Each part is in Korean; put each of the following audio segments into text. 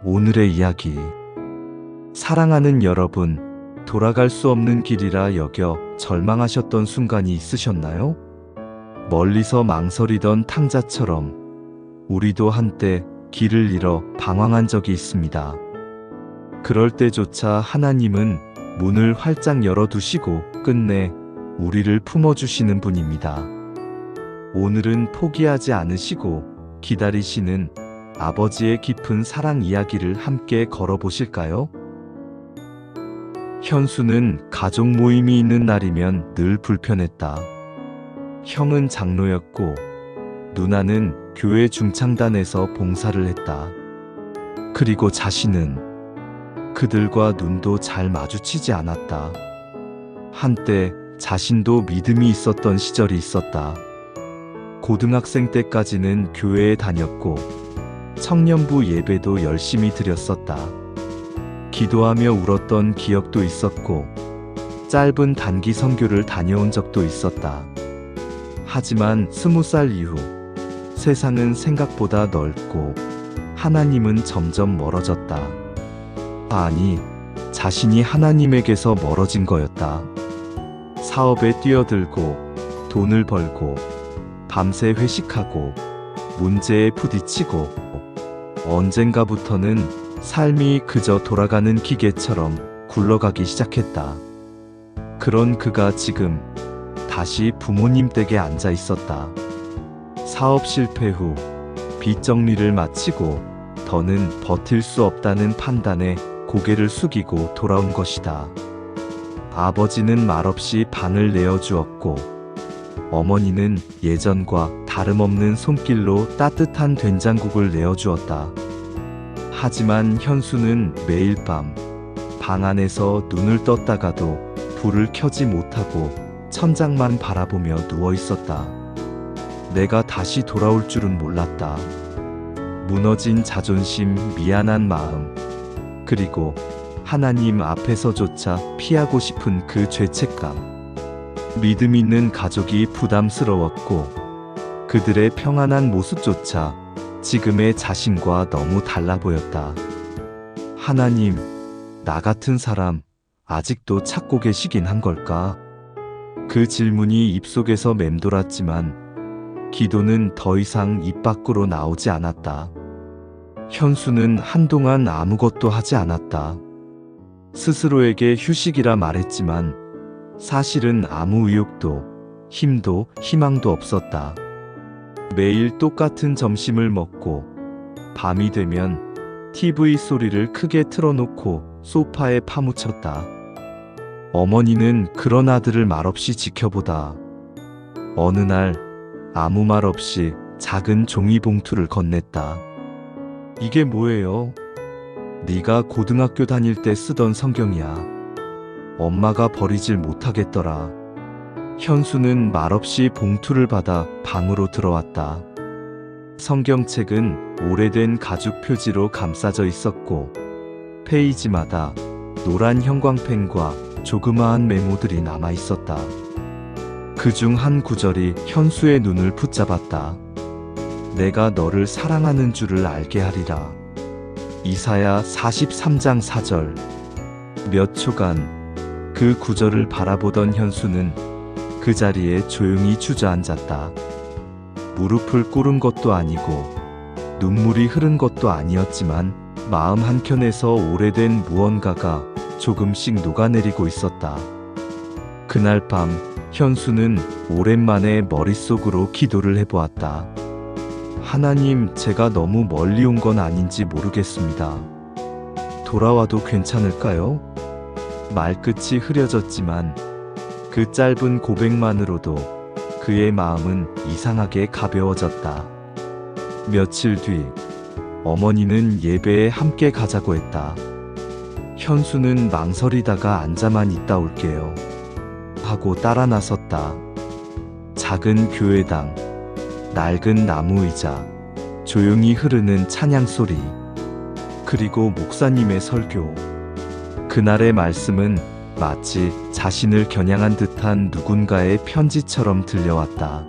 오늘의 이야기. 사랑하는 여러분, 돌아갈 수 없는 길이라 여겨 절망하셨던 순간이 있으셨나요? 멀리서 망설이던 탕자처럼 우리도 한때 길을 잃어 방황한 적이 있습니다. 그럴 때조차 하나님은 문을 활짝 열어두시고 끝내 우리를 품어주시는 분입니다. 오늘은 포기하지 않으시고 기다리시는 아버지의 깊은 사랑 이야기를 함께 걸어보실까요? 현수는 가족 모임이 있는 날이면 늘 불편했다. 형은 장로였고 누나는 교회 중창단에서 봉사를 했다. 그리고 자신은 그들과 눈도 잘 마주치지 않았다. 한때 자신도 믿음이 있었던 시절이 있었다. 고등학생 때까지는 교회에 다녔고 청년부 예배도 열심히 드렸었다. 기도하며 울었던 기억도 있었고 짧은 단기 선교를 다녀온 적도 있었다. 하지만 20살 이후 세상은 생각보다 넓고 하나님은 점점 멀어졌다. 아니, 자신이 하나님에게서 멀어진 거였다. 사업에 뛰어들고 돈을 벌고 밤새 회식하고 문제에 부딪히고 언젠가부터는 삶이 그저 돌아가는 기계처럼 굴러가기 시작했다. 그런 그가 지금 다시 부모님 댁에 앉아 있었다. 사업 실패 후 빚 정리를 마치고 더는 버틸 수 없다는 판단에 고개를 숙이고 돌아온 것이다. 아버지는 말없이 방을 내어주었고 어머니는 예전과 다름없는 손길로 따뜻한 된장국을 내어주었다. 하지만 현수는 매일 밤 방 안에서 눈을 떴다가도 불을 켜지 못하고 천장만 바라보며 누워 있었다. 내가 다시 돌아올 줄은 몰랐다. 무너진 자존심, 미안한 마음, 그리고 하나님 앞에서조차 피하고 싶은 그 죄책감. 믿음 있는 가족이 부담스러웠고 그들의 평안한 모습조차 지금의 자신과 너무 달라 보였다. 하나님, 나 같은 사람 아직도 찾고 계시긴 한 걸까? 그 질문이 입속에서 맴돌았지만 기도는 더 이상 입 밖으로 나오지 않았다. 현수는 한동안 아무것도 하지 않았다. 스스로에게 휴식이라 말했지만 사실은 아무 의욕도 힘도 희망도 없었다. 매일 똑같은 점심을 먹고 밤이 되면 TV 소리를 크게 틀어놓고 소파에 파묻혔다. 어머니는 그런 아들을 말없이 지켜보다 어느 날 아무 말 없이 작은 종이 봉투를 건넸다. 이게 뭐예요? 네가 고등학교 다닐 때 쓰던 성경이야. 엄마가 버리질 못하겠더라. 현수는 말없이 봉투를 받아 방으로 들어왔다. 성경책은 오래된 가죽 표지로 감싸져 있었고 페이지마다 노란 형광펜과 조그마한 메모들이 남아 있었다. 그중 한 구절이 현수의 눈을 붙잡았다. 내가 너를 사랑하는 줄을 알게 하리라. 이사야 43장 4절. 몇 초간 그 구절을 바라보던 현수는 그 자리에 조용히 주저앉았다. 무릎을 꿇은 것도 아니고 눈물이 흐른 것도 아니었지만 마음 한켠에서 오래된 무언가가 조금씩 녹아내리고 있었다. 그날 밤 현수는 오랜만에 머릿속으로 기도를 해보았다. 하나님, 제가 너무 멀리 온 건 아닌지 모르겠습니다. 돌아와도 괜찮을까요? 말끝이 흐려졌지만 그 짧은 고백만으로도 그의 마음은 이상하게 가벼워졌다. 며칠 뒤 어머니는 예배에 함께 가자고 했다. 현수는 망설이다가 앉아만 있다 올게요 하고 따라 나섰다. 작은 교회당, 낡은 나무 의자, 조용히 흐르는 찬양 소리, 그리고 목사님의 설교. 그날의 말씀은 마치 자신을 겨냥한 듯한 누군가의 편지처럼 들려왔다.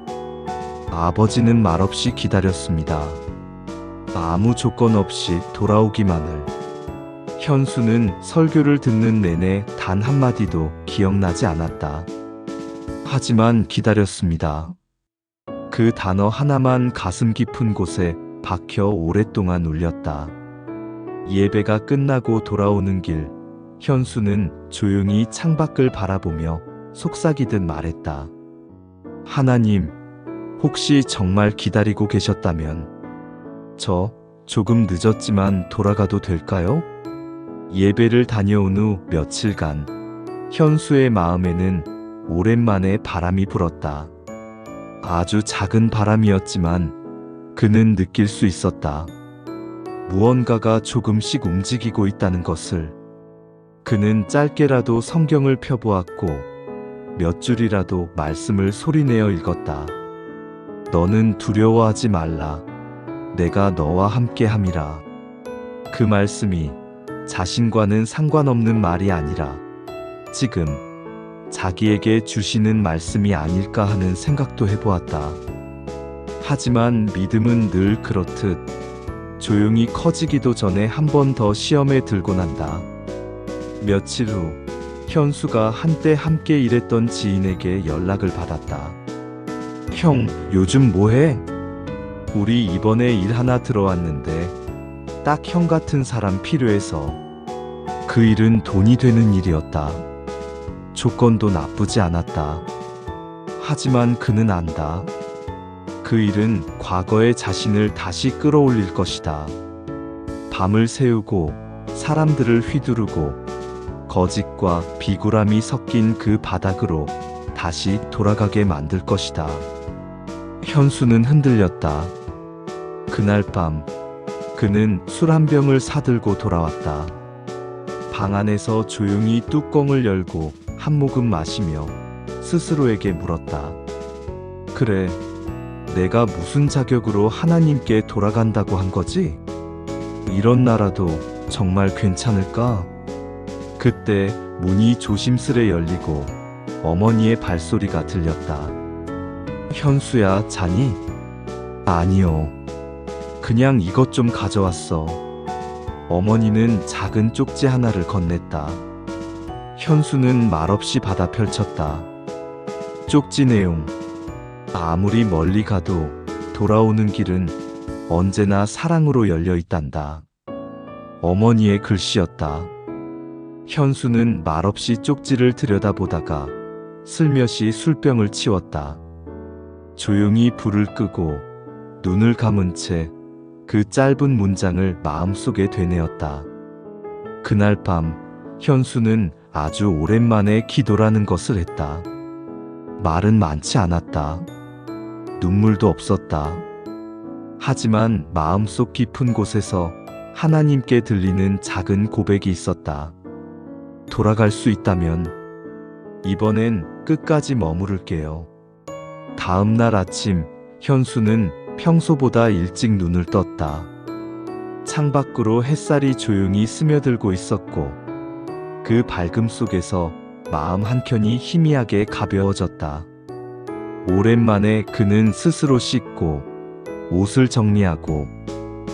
아버지는 말없이 기다렸습니다. 아무 조건 없이 돌아오기만을. 현수는 설교를 듣는 내내 단 한마디도 기억나지 않았다. 하지만 기다렸습니다. 그 단어 하나만 가슴 깊은 곳에 박혀 오랫동안 울렸다. 예배가 끝나고 돌아오는 길, 현수는 조용히 창밖을 바라보며 속삭이듯 말했다. 하나님, 혹시 정말 기다리고 계셨다면 저 조금 늦었지만 돌아가도 될까요? 예배를 다녀온 후 며칠간 현수의 마음에는 오랜만에 바람이 불었다. 아주 작은 바람이었지만 그는 느낄 수 있었다. 무언가가 조금씩 움직이고 있다는 것을. 그는 짧게라도 성경을 펴보았고 몇 줄이라도 말씀을 소리내어 읽었다. 너는 두려워하지 말라. 내가 너와 함께함이라. 그 말씀이 자신과는 상관없는 말이 아니라 지금 자기에게 주시는 말씀이 아닐까 하는 생각도 해보았다. 하지만 믿음은 늘 그렇듯 조용히 커지기도 전에 한 번 더 시험에 들고 난다. 며칠 후 현수가 한때 함께 일했던 지인에게 연락을 받았다. 형, 요즘 뭐해? 우리 이번에 일 하나 들어왔는데 딱 형 같은 사람 필요해서. 그 일은 돈이 되는 일이었다. 조건도 나쁘지 않았다. 하지만 그는 안다. 그 일은 과거의 자신을 다시 끌어올릴 것이다. 밤을 새우고 사람들을 휘두르고 거짓과 비굴함이 섞인 그 바닥으로 다시 돌아가게 만들 것이다. 현수는 흔들렸다. 그날 밤 그는 술 한 병을 사들고 돌아왔다. 방 안에서 조용히 뚜껑을 열고 한 모금 마시며 스스로에게 물었다. 그래, 내가 무슨 자격으로 하나님께 돌아간다고 한 거지? 이런 나라도 정말 괜찮을까? 그때 문이 조심스레 열리고 어머니의 발소리가 들렸다. 현수야, 자니? 아니요. 그냥 이것 좀 가져왔어. 어머니는 작은 쪽지 하나를 건넸다. 현수는 말없이 받아 펼쳤다. 쪽지 내용. 아무리 멀리 가도 돌아오는 길은 언제나 사랑으로 열려 있단다. 어머니의 글씨였다. 현수는 말없이 쪽지를 들여다보다가 슬며시 술병을 치웠다. 조용히 불을 끄고 눈을 감은 채 그 짧은 문장을 마음속에 되뇌었다. 그날 밤 현수는 아주 오랜만에 기도라는 것을 했다. 말은 많지 않았다. 눈물도 없었다. 하지만 마음속 깊은 곳에서 하나님께 들리는 작은 고백이 있었다. 돌아갈 수 있다면 이번엔 끝까지 머무를게요. 다음 날 아침 현수는 평소보다 일찍 눈을 떴다. 창밖으로 햇살이 조용히 스며들고 있었고 그 밝음 속에서 마음 한켠이 희미하게 가벼워졌다. 오랜만에 그는 스스로 씻고 옷을 정리하고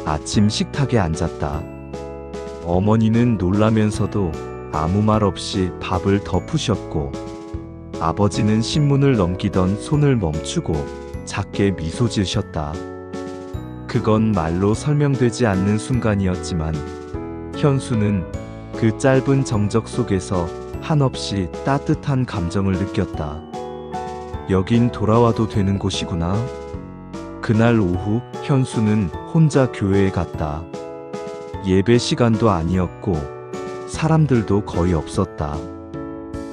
아침 식탁에 앉았다. 어머니는 놀라면서도 아무 말 없이 밥을 덮으셨고 아버지는 신문을 넘기던 손을 멈추고 작게 미소 지으셨다. 그건 말로 설명되지 않는 순간이었지만 현수는 그 짧은 정적 속에서 한없이 따뜻한 감정을 느꼈다. 여긴 돌아와도 되는 곳이구나. 그날 오후 현수는 혼자 교회에 갔다. 예배 시간도 아니었고 사람들도 거의 없었다.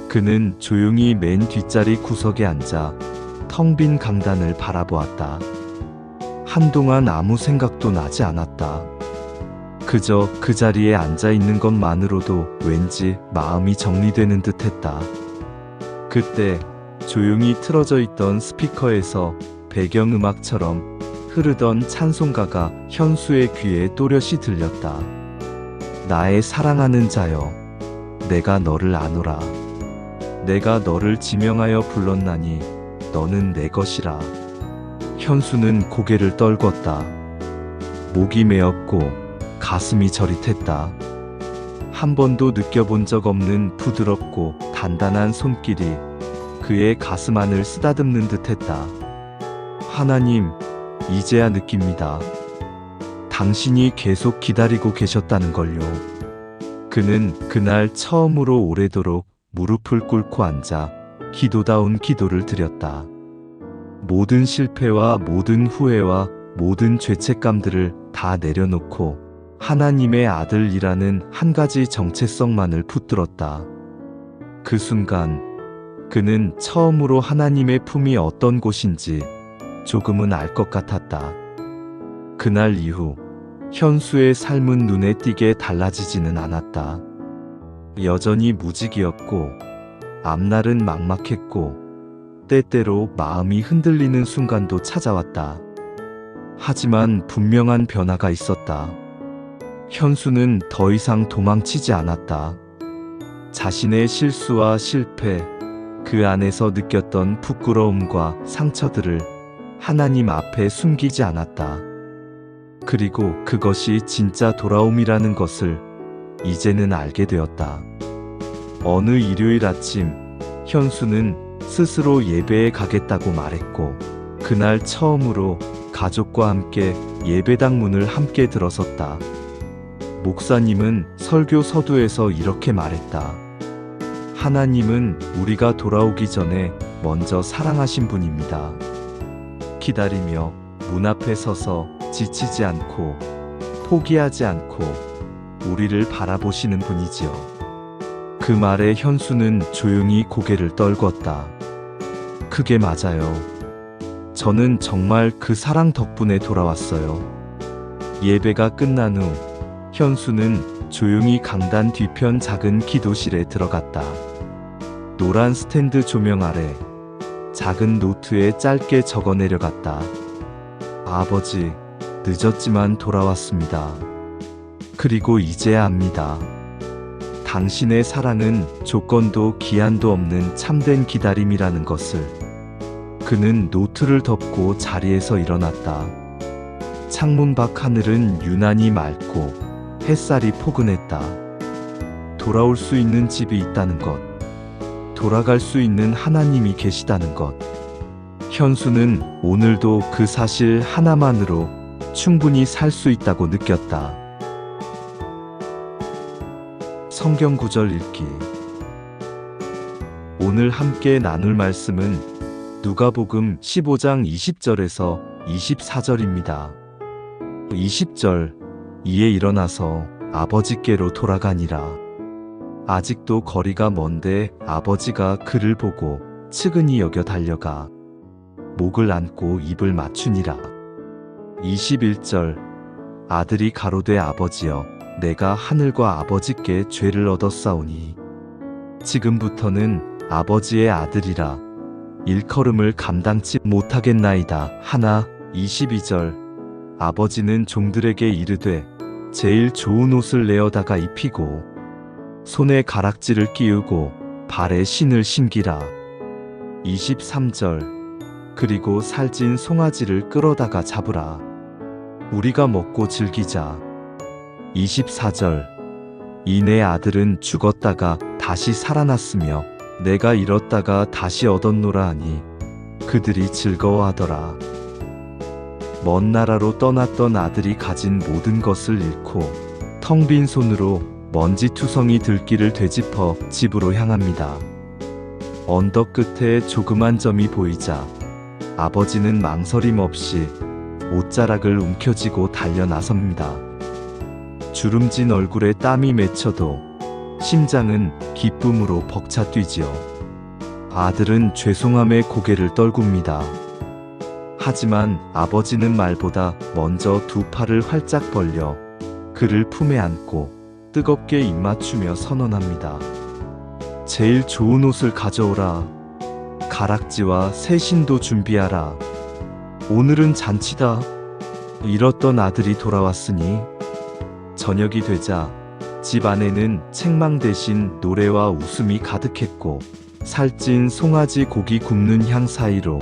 그는 조용히 맨 뒷자리 구석에 앉아 텅 빈 강단을 바라보았다. 한동안 아무 생각도 나지 않았다. 그저 그 자리에 앉아 있는 것만으로도 왠지 마음이 정리되는 듯 했다. 그때 조용히 틀어져 있던 스피커에서 배경음악처럼 흐르던 찬송가가 현수의 귀에 또렷이 들렸다. 나의 사랑하는 자여, 내가 너를 아노라. 내가 너를 지명하여 불렀나니 너는 내 것이라. 현수는 고개를 떨궜다. 목이 메었고 가슴이 저릿했다. 한 번도 느껴본 적 없는 부드럽고 단단한 손길이 그의 가슴 안을 쓰다듬는 듯했다. 하나님, 이제야 느낍니다. 당신이 계속 기다리고 계셨다는 걸요. 그는 그날 처음으로 오래도록 무릎을 꿇고 앉아 기도다운 기도를 드렸다. 모든 실패와 모든 후회와 모든 죄책감들을 다 내려놓고 하나님의 아들이라는 한 가지 정체성만을 붙들었다. 그 순간 그는 처음으로 하나님의 품이 어떤 곳인지 조금은 알 것 같았다. 그날 이후 현수의 삶은 눈에 띄게 달라지지는 않았다. 여전히 무직이었고 앞날은 막막했고 때때로 마음이 흔들리는 순간도 찾아왔다. 하지만 분명한 변화가 있었다. 현수는 더 이상 도망치지 않았다. 자신의 실수와 실패, 그 안에서 느꼈던 부끄러움과 상처들을 하나님 앞에 숨기지 않았다. 그리고 그것이 진짜 돌아옴이라는 것을 이제는 알게 되었다. 어느 일요일 아침, 현수는 스스로 예배에 가겠다고 말했고, 그날 처음으로 가족과 함께 예배당 문을 함께 들어섰다. 목사님은 설교 서두에서 이렇게 말했다. 하나님은 우리가 돌아오기 전에 먼저 사랑하신 분입니다. 기다리며 문 앞에 서서 지치지 않고 포기하지 않고 우리를 바라보시는 분이지요. 그 말에 현수는 조용히 고개를 떨궜다. 그게 맞아요. 저는 정말 그 사랑 덕분에 돌아왔어요. 예배가 끝난 후 현수는 조용히 강단 뒤편 작은 기도실에 들어갔다. 노란 스탠드 조명 아래 작은 노트에 짧게 적어 내려갔다. 아버지, 늦었지만 돌아왔습니다. 그리고 이제야 압니다. 당신의 사랑은 조건도 기한도 없는 참된 기다림이라는 것을. 그는 노트를 덮고 자리에서 일어났다. 창문 밖 하늘은 유난히 맑고 햇살이 포근했다. 돌아올 수 있는 집이 있다는 것, 돌아갈 수 있는 하나님이 계시다는 것. 현수는 오늘도 그 사실 하나만으로 충분히 살 수 있다고 느꼈다. 성경 구절 읽기. 오늘 함께 나눌 말씀은 누가복음 15장 20절에서 24절입니다. 20절, 이에 일어나서 아버지께로 돌아가니라. 아직도 거리가 먼데 아버지가 그를 보고 측은히 여겨 달려가 목을 안고 입을 맞추니라. 21절, 아들이 가로되 아버지여, 내가 하늘과 아버지께 죄를 얻었사오니 지금부터는 아버지의 아들이라 일컬음을 감당치 못하겠나이다 하나. 22절, 아버지는 종들에게 이르되 제일 좋은 옷을 내어다가 입히고 손에 가락지를 끼우고 발에 신을 신기라. 23절, 그리고 살찐 송아지를 끌어다가 잡으라. 우리가 먹고 즐기자. 24절, 이 내 아들은 죽었다가 다시 살아났으며 내가 잃었다가 다시 얻었노라 하니 그들이 즐거워하더라. 먼 나라로 떠났던 아들이 가진 모든 것을 잃고 텅 빈 손으로 먼지투성이 들기를 되짚어 집으로 향합니다. 언덕 끝에 조그만 점이 보이자 아버지는 망설임 없이 옷자락을 움켜쥐고 달려 나섭니다. 주름진 얼굴에 땀이 맺혀도 심장은 기쁨으로 벅차 뛰지요. 아들은 죄송함에 고개를 떨굽니다. 하지만 아버지는 말보다 먼저 두 팔을 활짝 벌려 그를 품에 안고 뜨겁게 입맞추며 선언합니다. 제일 좋은 옷을 가져오라. 가락지와 새 신도 준비하라. 오늘은 잔치다. 잃었던 아들이 돌아왔으니. 저녁이 되자 집 안에는 책망 대신 노래와 웃음이 가득했고 살찐 송아지 고기 굽는 향 사이로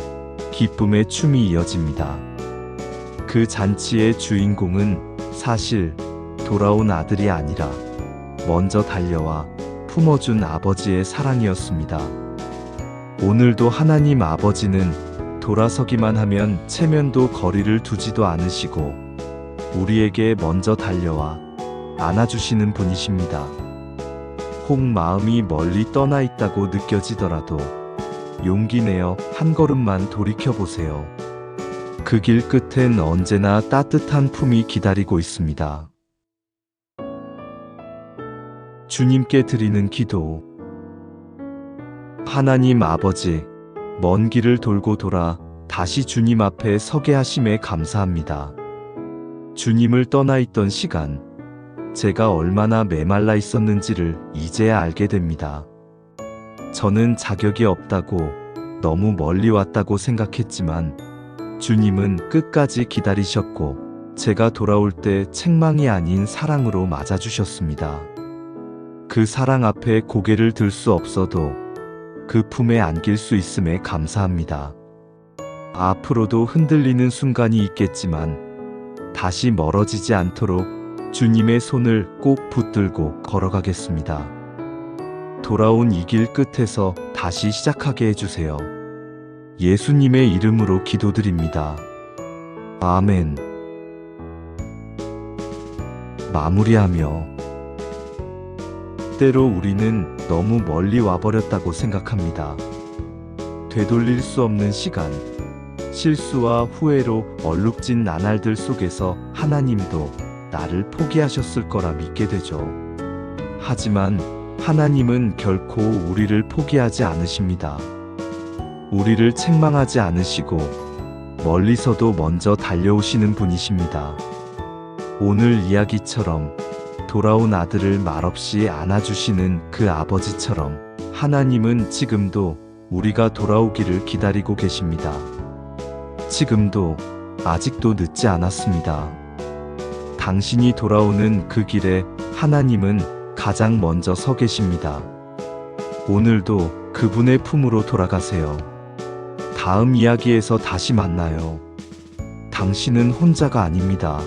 기쁨의 춤이 이어집니다. 그 그 잔치의 주인공은 사실 돌아온 아들이 아니라 먼저 달려와 품어준 아버지의 사랑이었습니다. 오늘도 하나님 아버지는 돌아서기만 하면 체면도 거리를 두지도 않으시고 우리에게 먼저 달려와 안아주시는 분이십니다. 혹 마음이 멀리 떠나 있다고 느껴지더라도 용기 내어 한 걸음만 돌이켜보세요. 그 길 끝엔 언제나 따뜻한 품이 기다리고 있습니다. 주님께 드리는 기도. 하나님 아버지, 먼 길을 돌고 돌아 다시 주님 앞에 서게 하심에 감사합니다. 주님을 떠나 있던 시간, 제가 얼마나 메말라 있었는지를 이제야 알게 됩니다. 저는 자격이 없다고, 너무 멀리 왔다고 생각했지만 주님은 끝까지 기다리셨고 제가 돌아올 때 책망이 아닌 사랑으로 맞아주셨습니다. 그 사랑 앞에 고개를 들 수 없어도 그 품에 안길 수 있음에 감사합니다. 앞으로도 흔들리는 순간이 있겠지만 다시 멀어지지 않도록 주님의 손을 꼭 붙들고 걸어가겠습니다. 돌아온 이 길 끝에서 다시 시작하게 해주세요. 예수님의 이름으로 기도드립니다. 아멘. 마무리하며 때로 우리는 너무 멀리 와버렸다고 생각합니다. 되돌릴 수 없는 시간, 실수와 후회로 얼룩진 나날들 속에서 하나님도 나를 포기하셨을 거라 믿게 되죠. 하지만 하나님은 결코 우리를 포기하지 않으십니다. 우리를 책망하지 않으시고 멀리서도 먼저 달려오시는 분이십니다. 오늘 이야기처럼 돌아온 아들을 말없이 안아주시는 그 아버지처럼 하나님은 지금도 우리가 돌아오기를 기다리고 계십니다. 지금도 아직도 늦지 않았습니다. 당신이 돌아오는 그 길에 하나님은 가장 먼저 서 계십니다. 오늘도 그분의 품으로 돌아가세요. 다음 이야기에서 다시 만나요. 당신은 혼자가 아닙니다.